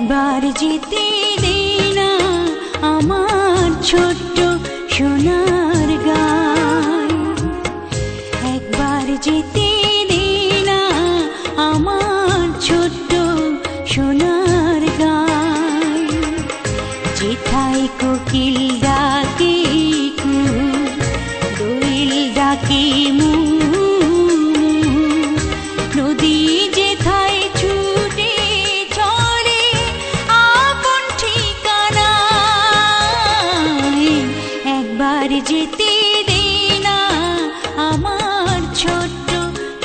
একবার যেতে দে না আমার ছোট্ট সোনার গাঁয়, একবার যেতে দে না আমার ছোট্ট সোনার গাঁয়। যেথায় কোকিল ডাকে কুহু, দোয়েল ডাকে মু, নদী যেথায় ছুটে চলে আপন ঠিকানায়, একবার যেতে দে না আমার ছোট্ট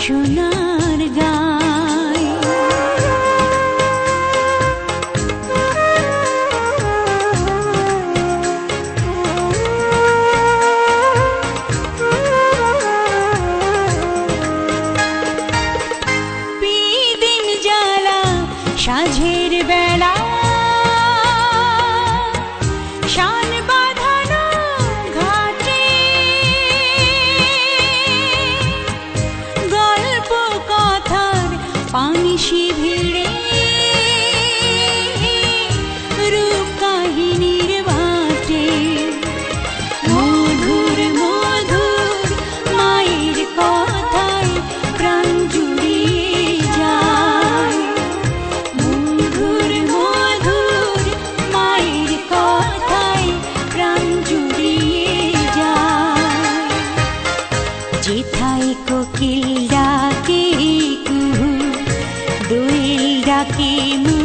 সোনার গাঁয়। বিদিন জ্বালা সাঁঝের বেলা, শান বাঁধানো ঘাটে, গল্প কথার পানিশি ভিড়ে, রূপ কাহিনীর বাটে, মধুর মধুর মায়ের কথায় প্রাণ জুড়িয়ে যায়, মধুর মধুর মায়ের কথায় প্রাণ জুড়িয়ে যায়। যেথায় কোকিল ডাকে কুহু, দোয়েল ডাকে মু,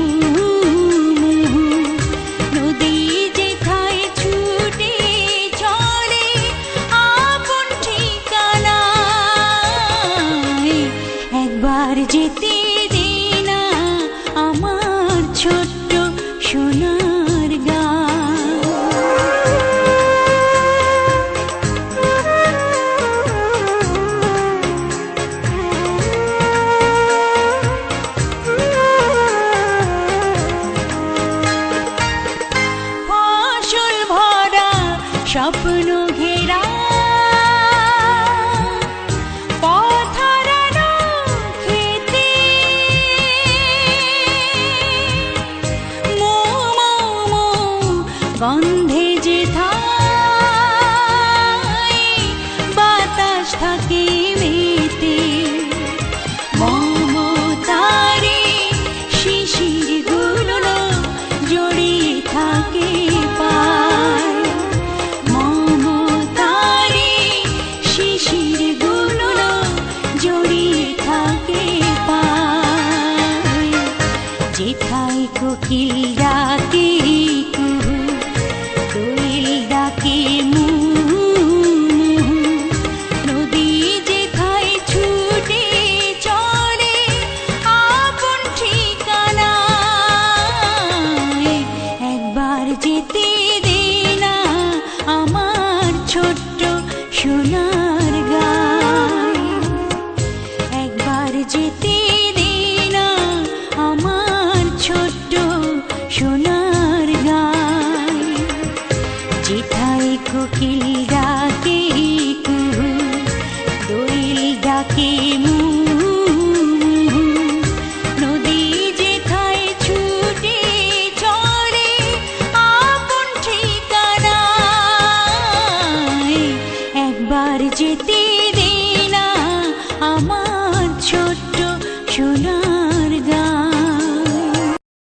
নদী যেথায় ছুটে চলে আপন ঠিকানায়, একবার যেতে দে না আমার ছোট্ট সোনার গাঁয়। ফসল ভরা স্বপ্ন ঘেরা, পথ হারানো খেতে, গন্ধে যেথায় বাতাস থাকে মেতে, মমতারে শিশির গুলো জড়িয়ে থাকে পায়, মমতারে শিশির গুলো জড়িয়ে থাকে পায়। যেথায় কোকিল ডাকে কুহু, দোয়েল ডাকে মু, নদী যেথায় ছুটে চলে আপন ঠিকানায়, একবার যেতে দে না আমার ছোট্ট সোনার গাঁয়, একবার যেতে দে না আমার ছোট্ট সোনার গাঁয়। যেথায় কোকিল ডাকে কুহু, দোয়েল ডাকে মু, নদী যেথায় ছুটে চলে আপন ঠিকানায়, একবার যেতে দে না আমার ছোট্ট সোনার